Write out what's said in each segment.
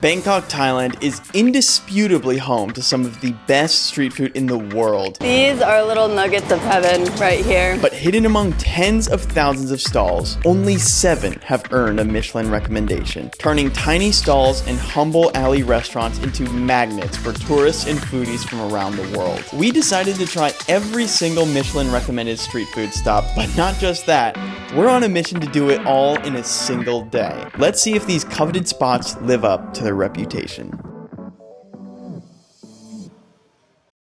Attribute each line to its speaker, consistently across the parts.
Speaker 1: Bangkok, Thailand is indisputably home to some of the best street food in the world.
Speaker 2: These are little nuggets of heaven right here.
Speaker 1: But hidden among tens of thousands of stalls, only 7 have earned a Michelin recommendation, turning tiny stalls and humble alley restaurants into magnets for tourists and foodies from around the world. We decided to try every single Michelin recommended street food stop, but not just that. We're on a mission to do it all in a single day. Let's see if these coveted spots live up to their reputation.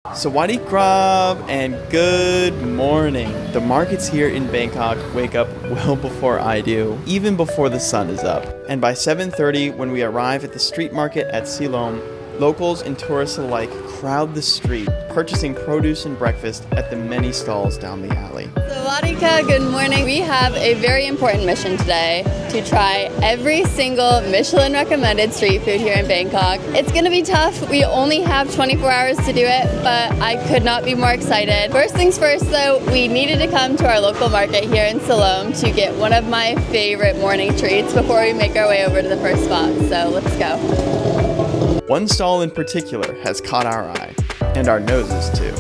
Speaker 1: Sawadee krab and good morning. The markets here in Bangkok wake up well before I do, even before the sun is up. And by 7:30, when we arrive at the street market at Siloam, locals and tourists alike crowd the street, purchasing produce and breakfast at the many stalls down the alley.
Speaker 2: Sawadee ka, good morning. We have a very important mission today to try every single Michelin recommended street food here in Bangkok. It's gonna be tough. We only have 24 hours to do it, but I could not be more excited. First things first though, we needed to come to our local market here in Siloam to get one of my favorite morning treats before we make our way over to the first spot. So let's go.
Speaker 1: One stall in particular has caught our eye, and our noses too.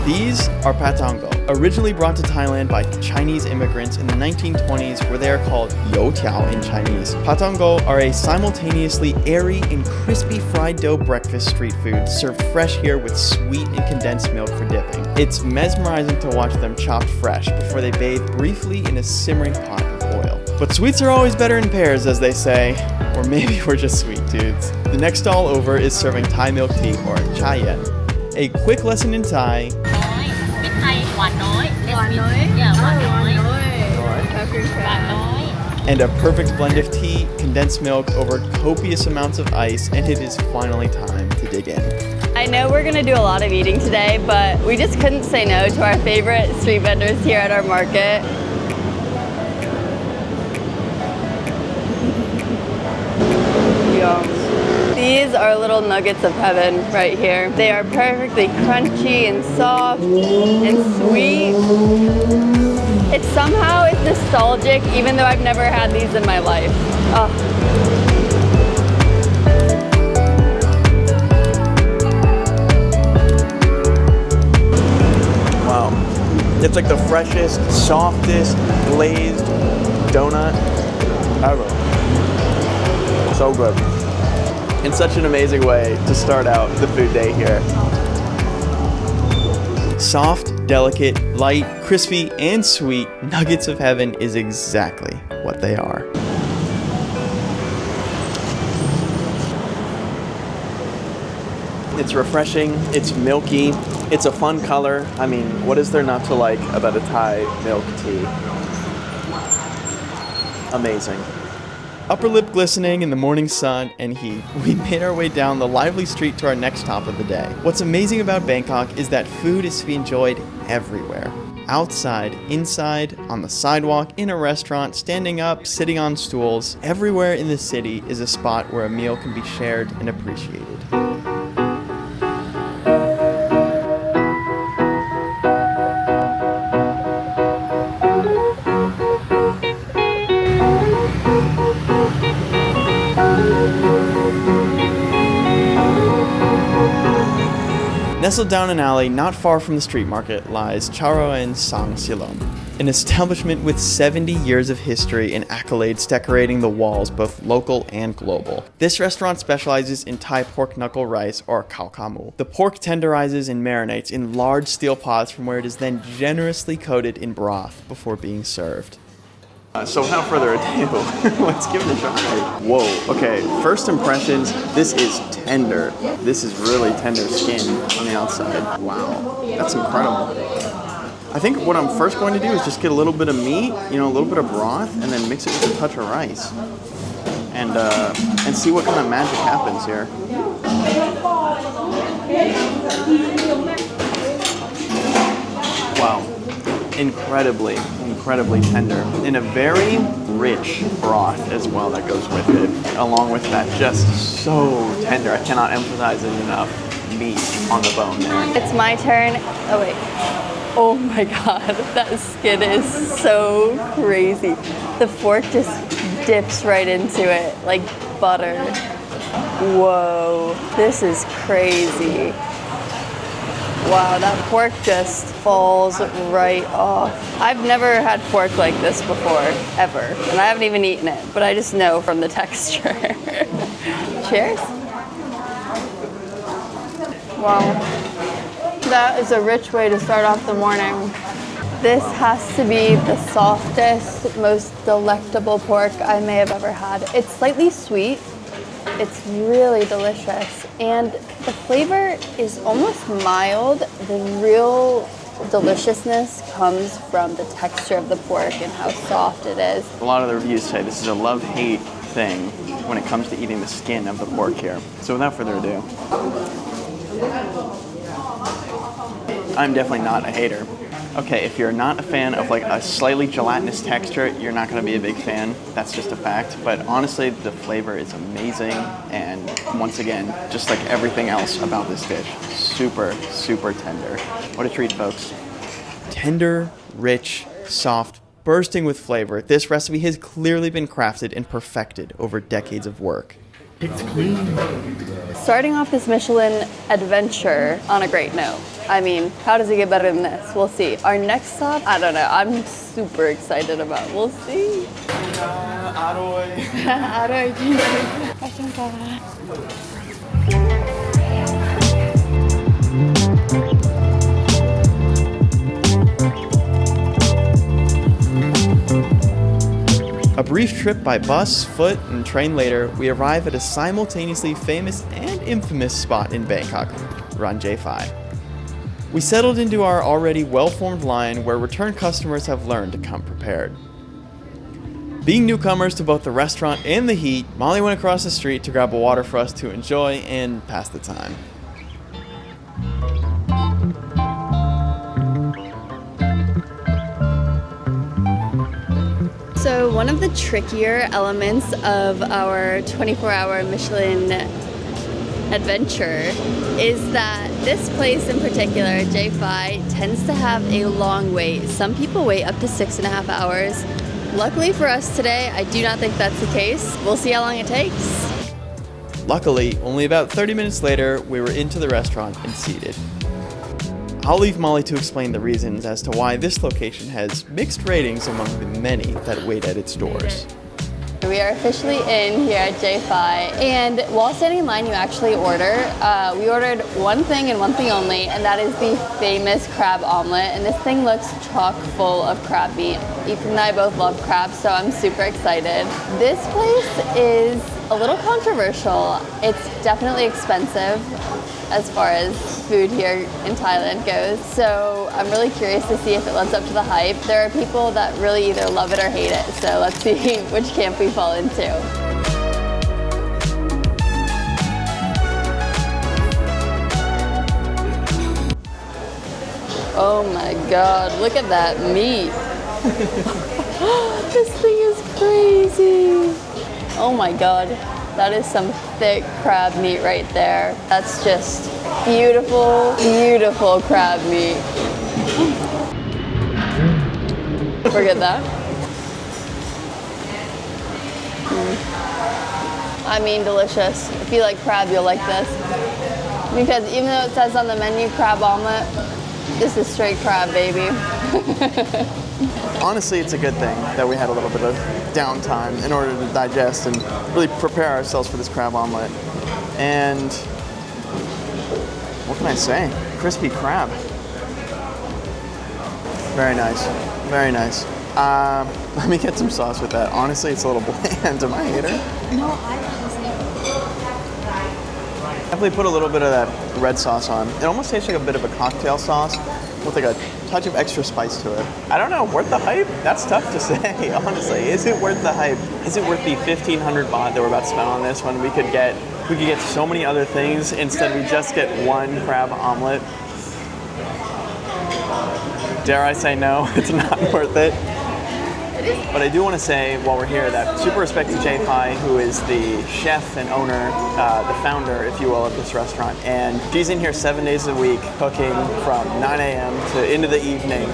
Speaker 1: These are patango, originally brought to Thailand by Chinese immigrants in the 1920s, where they are called youtiao in Chinese. Patango are a simultaneously airy and crispy fried dough breakfast street food served fresh here with sweet and condensed milk for dipping. It's mesmerizing to watch them chopped fresh before they bathe briefly in a simmering pot of oil. But sweets are always better in pairs, as they say. Or maybe we're just sweet dudes. The next stall over is serving Thai milk tea, or chai. A quick lesson in Thai. And a perfect blend of tea, condensed milk over copious amounts of ice, and it is finally time to dig in.
Speaker 2: I know we're gonna do a lot of eating today, but we just couldn't say no to our favorite street vendors here at our market. These are little nuggets of heaven right here. They are perfectly crunchy and soft and sweet. It somehow is nostalgic, even though I've never had these in my life. Oh.
Speaker 1: Wow. It's like the freshest, softest, glazed donut ever. So good. In such an amazing way to start out the food day here. Soft, delicate, light, crispy, and sweet, nuggets of heaven is exactly what they are. It's refreshing, it's milky, it's a fun color. I mean, what is there not to like about a Thai milk tea? Amazing. Upper lip glistening in the morning sun and heat, we made our way down the lively street to our next stop of the day. What's amazing about Bangkok is that food is to be enjoyed everywhere. Outside, inside, on the sidewalk, in a restaurant, standing up, sitting on stools. Everywhere in the city is a spot where a meal can be shared and appreciated. Nestled down an alley not far from the street market lies Charoen Sang Silom, an establishment with 70 years of history and accolades decorating the walls, both local and global. This restaurant specializes in Thai pork knuckle rice, or khao kamu. The pork tenderizes and marinates in large steel pots from where it is then generously coated in broth before being served. So without further ado, let's give it a try. Whoa, okay, first impressions, this is tender. This is really tender skin on the outside. Wow, that's incredible. I think what I'm first going to do is just get a little bit of meat, a little bit of broth, and then mix it with a touch of rice. And see what kind of magic happens here. Wow, incredibly tender, and a very rich broth as well that goes with it, along with that just so tender. I cannot emphasize it enough. Meat on the bone there.
Speaker 2: It's my turn. Oh wait. Oh my god, that skin is so crazy. The fork just dips right into it like butter. Whoa, this is crazy. Wow, that pork just falls right off. I've never had pork like this before, ever. And I haven't even eaten it, but I just know from the texture. Cheers. Wow, that is a rich way to start off the morning. This has to be the softest, most delectable pork I may have ever had. It's slightly sweet. It's really delicious. And the flavor is almost mild. The real deliciousness comes from the texture of the pork and how soft it is.
Speaker 1: A lot of the reviews say this is a love-hate thing when it comes to eating the skin of the pork here. So without further ado, I'm definitely not a hater. Okay, if you're not a fan of like a slightly gelatinous texture, you're not gonna be a big fan. That's just a fact. But honestly, the flavor is amazing. And once again, just like everything else about this dish, super, super tender. What a treat, folks. Tender, rich, soft, bursting with flavor, this recipe has clearly been crafted and perfected over decades of work.
Speaker 3: It's clean.
Speaker 2: Starting off this Michelin adventure on a great note. I mean, how does it get better than this? We'll see. Our next stop, I don't know. I'm super excited about. We'll see.
Speaker 1: Aroy. A brief trip by bus, foot, and train later, we arrive at a simultaneously famous and infamous spot in Bangkok, Ran J5. We settled into our already well-formed line where return customers have learned to come prepared. Being newcomers to both the restaurant and the heat, Molly went across the street to grab a water for us to enjoy and pass the time.
Speaker 2: So one of the trickier elements of our 24-hour Michelin adventure is that this place in particular, J5, tends to have a long wait. Some people wait up to 6.5 hours. Luckily for us today, I do not think that's the case. We'll see how long it takes.
Speaker 1: Luckily, only about 30 minutes later, we were into the restaurant and seated. I'll leave Molly to explain the reasons as to why this location has mixed ratings among the many that wait at its doors.
Speaker 2: We are officially in here at J5, and while standing in line, you actually order. We ordered one thing and one thing only, and that is the famous crab omelet. And this thing looks chock full of crab meat. Ethan and I both love crab, so I'm super excited. This place is a little controversial. It's definitely expensive as far as food here in Thailand goes. So I'm really curious to see if it lives up to the hype. There are people that really either love it or hate it. So let's see which camp we fall into. Oh my God, look at that meat. This thing is crazy. Oh my God. That is some thick crab meat right there. That's just beautiful, beautiful crab meat. Forget that. I mean, delicious. If you like crab, you'll like this. Because even though it says on the menu crab omelet, this is straight crab, baby.
Speaker 1: Honestly, it's a good thing that we had a little bit of downtime in order to digest and really prepare ourselves for this crab omelet. And what can I say? Crispy crab. Very nice, very nice. Let me get some sauce with that. Honestly, it's a little bland. Am I a hater?
Speaker 2: No, I honestly.
Speaker 1: Definitely put a little bit of that red sauce on. It almost tastes like a bit of a cocktail sauce with like a touch of extra spice to it. I don't know, worth the hype? That's tough to say, honestly. Is it worth the hype? Is it worth the 1,500 baht that we're about to spend on this when we could get so many other things? Instead, we just get one crab omelet. Dare I say no, it's not worth it. But I do want to say, while we're here, that super respect to J5, who is the chef and owner, the founder, if you will, of this restaurant. And she's in here 7 days a week, cooking from 9 a.m. to into the evening.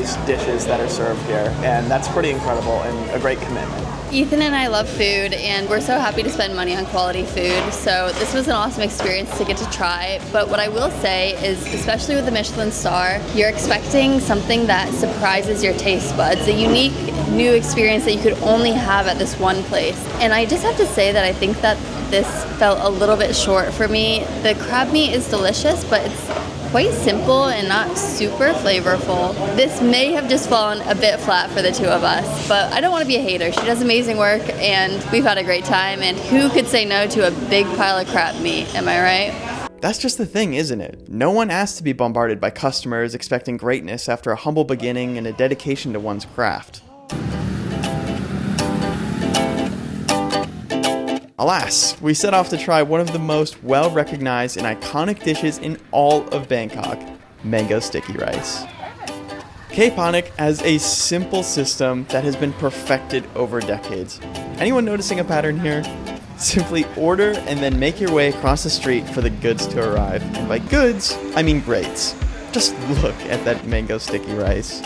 Speaker 1: those dishes that are served here, and that's pretty incredible and a great commitment.
Speaker 2: Ethan and I love food, and we're so happy to spend money on quality food, so this was an awesome experience to get to try. But what I will say is, especially with the Michelin star, you're expecting something that surprises your taste buds, a unique new experience that you could only have at this one place. And I just have to say that I think that this felt a little bit short for me. The crab meat is delicious, but it's quite simple and not super flavorful. This may have just fallen a bit flat for the two of us, but I don't want to be a hater. She does amazing work, and we've had a great time, and who could say no to a big pile of crab meat, am I right?
Speaker 1: That's just the thing, isn't it? No one asked to be bombarded by customers expecting greatness after a humble beginning and a dedication to one's craft. Alas, we set off to try one of the most well-recognized and iconic dishes in all of Bangkok, mango sticky rice. K-Ponic has a simple system that has been perfected over decades. Anyone noticing a pattern here? Simply order and then make your way across the street for the goods to arrive. And by goods, I mean greats. Just look at that mango sticky rice.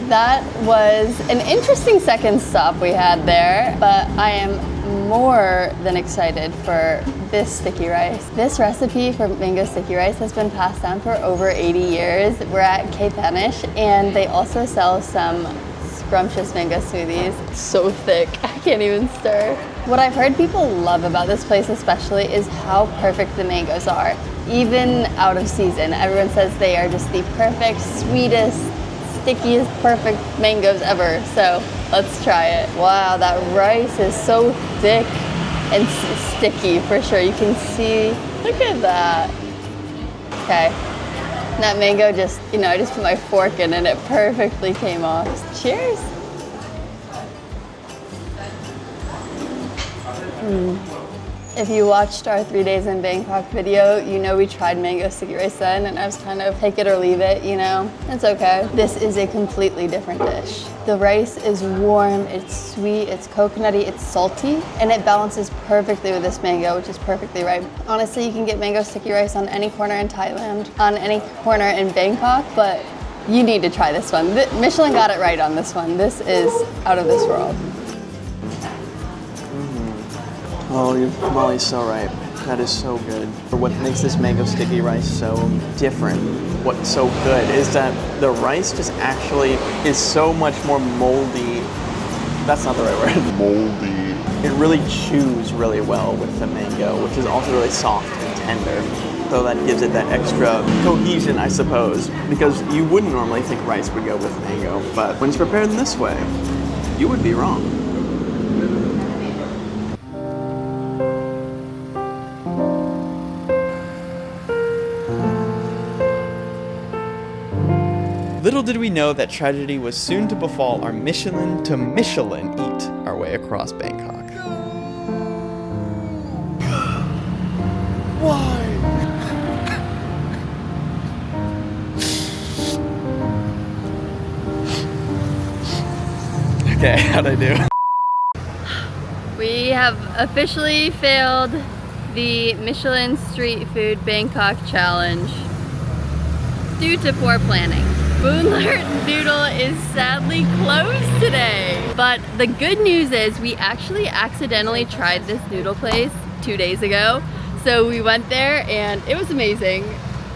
Speaker 2: That was an interesting second stop we had there, but I am more than excited for this sticky rice. This recipe for mango sticky rice has been passed down for over 80 years. We're at K-Ponic, and they also sell some scrumptious mango smoothies. It's so thick, I can't even stir. What I've heard people love about this place especially is how perfect the mangoes are. Even out of season, everyone says they are just the perfect, sweetest, stickiest, perfect mangoes ever. So let's try it. Wow, that rice is so thick and sticky for sure. You can see, look at that. Okay, that mango just, I just put my fork in and it perfectly came off. Cheers. If you watched our 3 days in Bangkok video, you know we tried mango sticky rice then, and I was kind of take it or leave it, It's okay. This is a completely different dish. The rice is warm, it's sweet, it's coconutty, it's salty, and it balances perfectly with this mango, which is perfectly right. Honestly, you can get mango sticky rice on any corner in Thailand, on any corner in Bangkok, but you need to try this one. Michelin got it right on this one. This is out of this world.
Speaker 1: Oh, Molly's so right. That is so good. What makes this mango sticky rice so different, what's so good, is that the rice just actually is so much more moldy. That's not the right word. Moldy. It really chews really well with the mango, which is also really soft and tender. So that gives it that extra cohesion, I suppose, because you wouldn't normally think rice would go with mango, but when it's prepared in this way, you would be wrong. Little did we know that tragedy was soon to befall our Michelin to Michelin eat our way across Bangkok.
Speaker 3: Why?
Speaker 1: Okay, how'd I do?
Speaker 2: We have officially failed the Michelin Street Food Bangkok Challenge due to poor planning. Boonlert Noodle is sadly closed today. But the good news is we actually accidentally tried this noodle place 2 days ago. So we went there and it was amazing.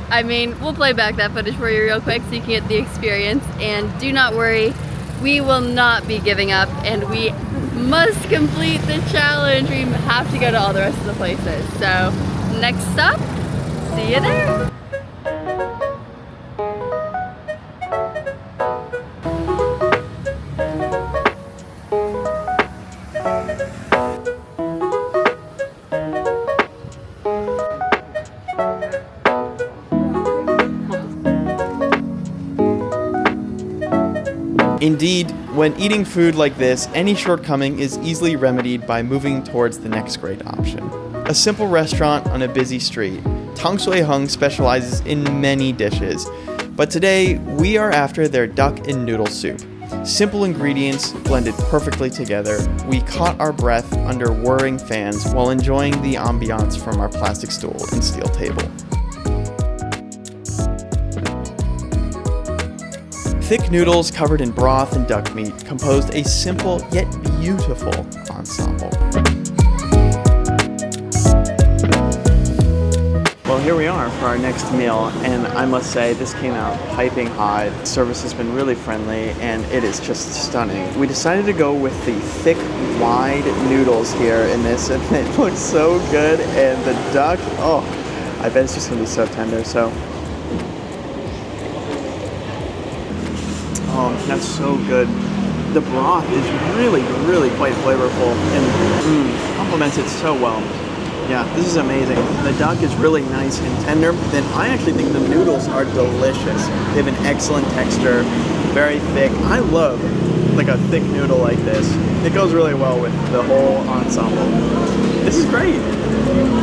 Speaker 2: I mean, we'll play back that footage for you real quick so you can get the experience. And do not worry, we will not be giving up and we must complete the challenge. We have to go to all the rest of the places. So next stop, see you there.
Speaker 1: Indeed, when eating food like this, any shortcoming is easily remedied by moving towards the next great option. A simple restaurant on a busy street, Tang Sui Hung specializes in many dishes, but today we are after their duck and noodle soup. Simple ingredients blended perfectly together, we caught our breath under whirring fans while enjoying the ambiance from our plastic stool and steel table. Thick noodles covered in broth and duck meat composed a simple yet beautiful ensemble. Well, here we are for our next meal, and I must say this came out piping hot. Service has been really friendly, and it is just stunning. We decided to go with the thick, wide noodles here in this, and it looks so good. And the duck, oh, I bet it's just gonna be so tender. So, oh, that's so good. The broth is really, really quite flavorful, and complements it so well. Yeah, this is amazing. The duck is really nice and tender. Then I actually think the noodles are delicious. They have an excellent texture, very thick. I love like a thick noodle like this. It goes really well with the whole ensemble. This is great.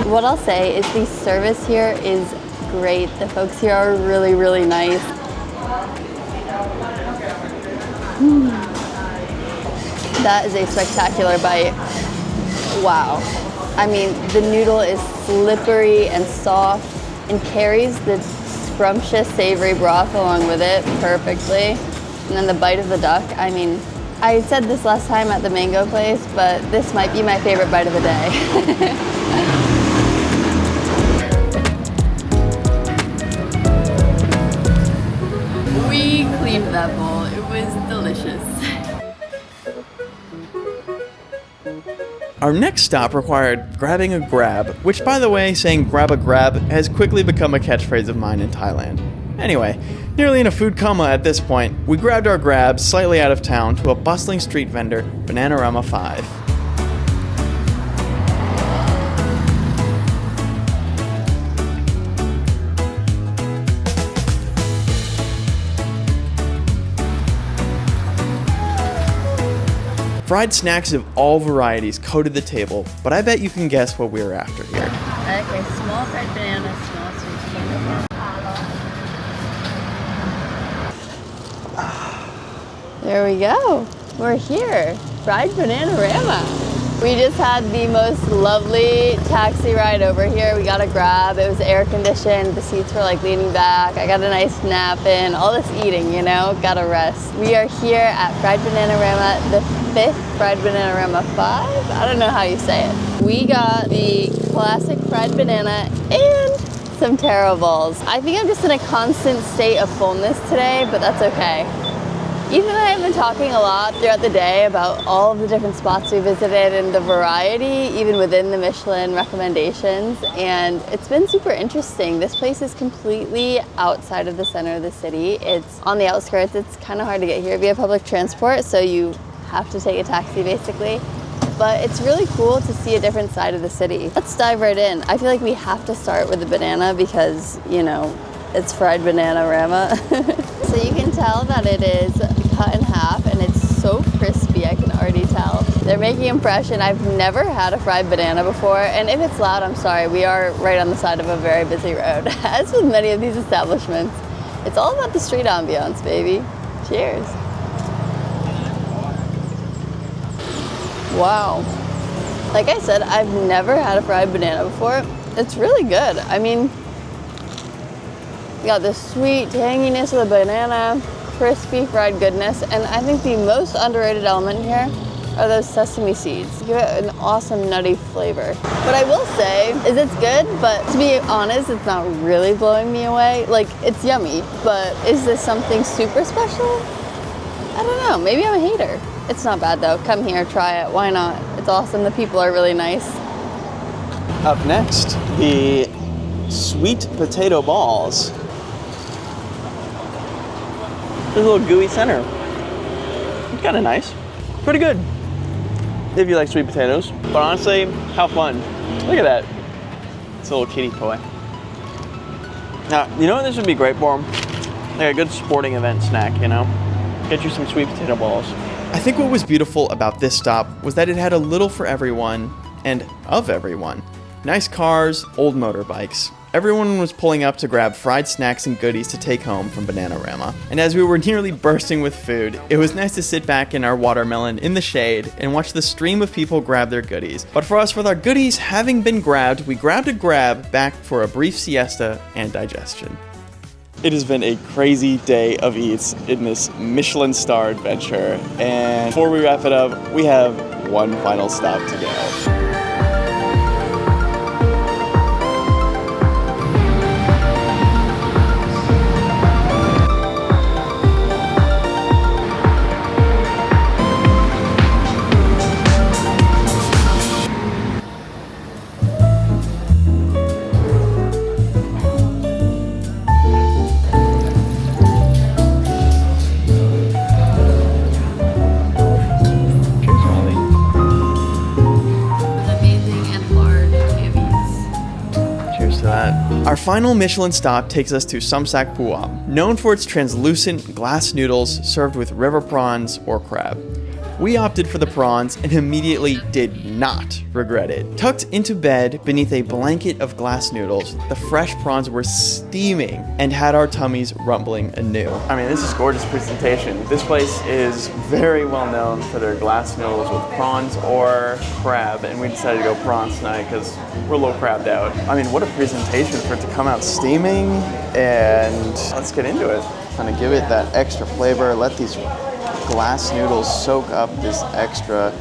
Speaker 2: What I'll say is the service here is great. The folks here are really, really nice. That is a spectacular bite. Wow. I mean, the noodle is slippery and soft and carries the scrumptious, savory broth along with it perfectly. And then the bite of the duck, I mean, I said this last time at the mango place, but this might be my favorite bite of the day. We cleaned that bowl. It was delicious.
Speaker 1: Our next stop required grabbing a grab, which, by the way, saying grab a grab has quickly become a catchphrase of mine in Thailand. Anyway, nearly in a food coma at this point, we grabbed our grabs slightly out of town to a bustling street vendor, Bananarama 5. Fried snacks of all varieties coated the table, but I bet you can guess what we were after here.
Speaker 2: Okay, small fried banana, small sweet potato. There we go. We're here. Fried Bananarama. We just had the most lovely taxi ride over here. We got a grab. It was air conditioned. The seats were like leaning back. I got a nice nap in. All this eating, you know, got to rest. We are here at Fried Bananarama, the 5th Fried Bananarama 5. I don't know how you say it. We got the classic fried banana and some taro balls. I think I'm just in a constant state of fullness today, but that's okay. Ethan and I have been talking a lot throughout the day about all of the different spots we visited and the variety, even within the Michelin recommendations, and it's been super interesting. This place is completely outside of the center of the city. It's on the outskirts. It's kind of hard to get here via public transport, so you have to take a taxi basically. But it's really cool to see a different side of the city. Let's dive right in. I feel like we have to start with the banana because, you know, it's Fried Bananarama. So you can tell that it is cut in half and it's so crispy, I can already tell. They're making impression. I've never had a fried banana before, and if it's loud, I'm sorry. We are right on the side of a very busy road. As with many of these establishments, it's all about the street ambiance, baby. Cheers. Wow. Like I said, I've never had a fried banana before. It's really good. I mean, you got the sweet tanginess of the banana, crispy fried goodness, and I think the most underrated element here are those sesame seeds. Give it an awesome nutty flavor. What I will say is it's good, but to be honest, it's not really blowing me away. Like, it's yummy, but is this something super special? I don't know, maybe I'm a hater. It's not bad though. Come here, try it. Why not? It's awesome. The people are really nice.
Speaker 1: Up next, the sweet potato balls. There's a little gooey center. It's kind of nice. Pretty good. If you like sweet potatoes. But honestly, how fun. Look at that. It's a little kitty toy. Now, you know what this would be great for? Like a good sporting event snack, you know? Get you some sweet potato balls. I think what was beautiful about this stop was that it had a little for everyone and of everyone. Nice cars, old motorbikes. Everyone was pulling up to grab fried snacks and goodies to take home from Bananarama. And as we were nearly bursting with food, it was nice to sit back in our watermelon in the shade and watch the stream of people grab their goodies. But for us, with our goodies having been grabbed, we grabbed a grab back for a brief siesta and digestion. It has been a crazy day of eats in this Michelin star adventure. And before we wrap it up, we have one final stop to go. Our final Michelin stop takes us to Samsak Puam, known for its translucent glass noodles served with river prawns or crab. We opted for the prawns and immediately did not regret it. Tucked into bed beneath a blanket of glass noodles, the fresh prawns were steaming and had our tummies rumbling anew. I mean, this is gorgeous presentation. This place is very well known for their glass noodles with prawns or crab, and we decided to go prawns tonight because we're a little crabbed out. I mean, what a presentation for it to come out steaming, and let's get into it. Kind of give it that extra flavor, let these glass noodles soak up this extra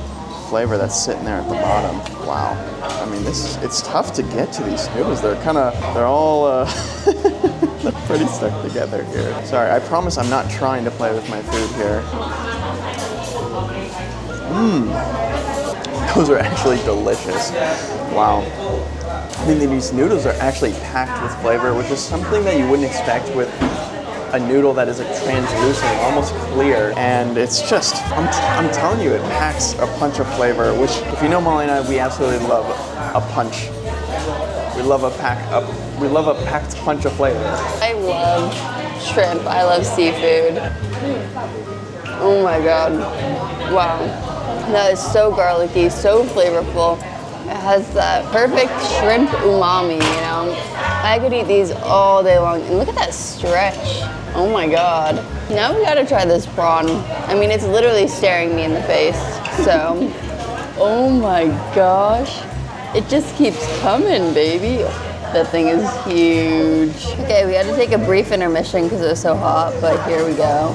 Speaker 1: flavor that's sitting there at the bottom. Wow. I mean, it's tough to get to these noodles. They're all they're pretty stuck together here. Sorry, I promise I'm not trying to play with my food here. Those are actually delicious. Wow. I mean, these noodles are actually packed with flavor, which is something that you wouldn't expect with a noodle that is translucent, almost clear, and it's just, I'm telling you, it packs a punch of flavor, which, if you know Molly and I, we absolutely love a punch. We love a packed punch of flavor. I love shrimp, I love seafood. Oh my God, wow. That is so garlicky, so flavorful. It has that perfect shrimp umami, you know? I could eat these all day long, and look at that stretch. Oh my God. Now we gotta try this prawn. I mean, it's literally staring me in the face, so. Oh my gosh. It just keeps coming, baby. That thing is huge. Okay, we had to take a brief intermission because it was so hot, but here we go.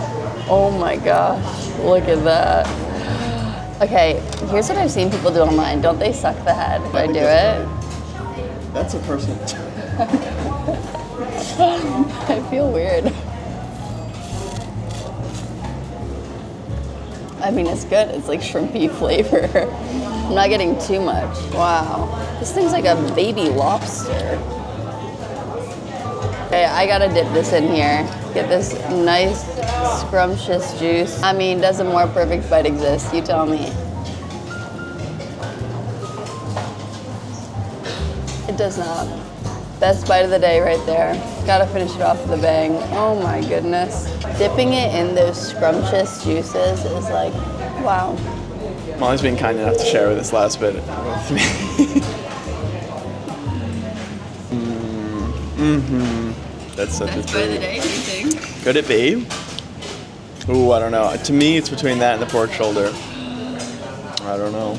Speaker 1: Oh my gosh, look at that. Okay, here's what I've seen people do online. Don't they suck the head? Did I do it? That's a person.
Speaker 2: I feel weird. I mean, it's good. It's like shrimpy flavor. I'm not getting too much. Wow. This thing's like a baby lobster. Okay, I gotta dip this in here. Get this nice, scrumptious juice. I mean, does a more perfect bite exist? You tell me. It does not. Best bite of the day right there. Gotta finish it off with a bang. Oh my goodness. Dipping it in those scrumptious juices is like, wow.
Speaker 1: Molly's been kind enough to share this last bit with me. That's such a treat. Best bite of the day, do you think? Could it be? Ooh, I don't know. To me, it's between that and the pork shoulder. I don't know.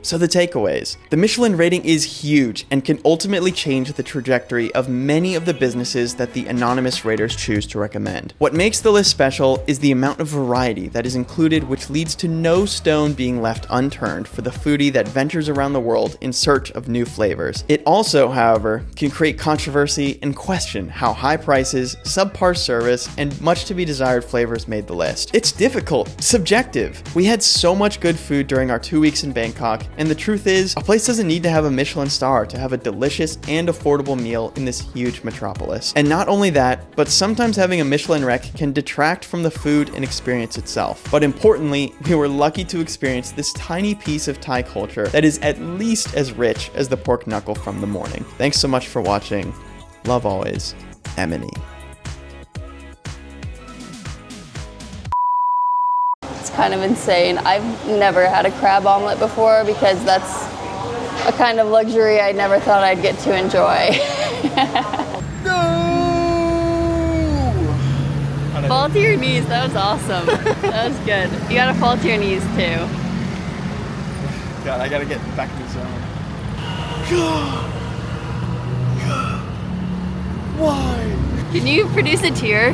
Speaker 1: So the takeaways. The Michelin rating is huge and can ultimately change the trajectory of many of the businesses that the anonymous raters choose to recommend. What makes the list special is the amount of variety that is included, which leads to no stone being left unturned for the foodie that ventures around the world in search of new flavors. It also, however, can create controversy and question how high prices, subpar service, and much to be desired flavors made the list. It's difficult, subjective. We had so much good food during our 2 weeks in Bangkok, and the truth is, a place doesn't need to have a Michelin star to have a delicious and affordable meal in this huge metropolis. And not only that, but sometimes having a Michelin rec can detract from the food and experience itself. But importantly, we were lucky to experience this tiny piece of Thai culture that is at least as rich as the pork knuckle from the morning. Thanks so much for watching. Love always, Emily.
Speaker 2: Kind of insane. I've never had a crab omelet before because that's a kind of luxury I never thought I'd get to enjoy. No! Fall to your knees. That was awesome. That was good. You gotta fall to your knees too.
Speaker 1: God, I gotta get back in the zone. Why?
Speaker 2: Can you produce a tear?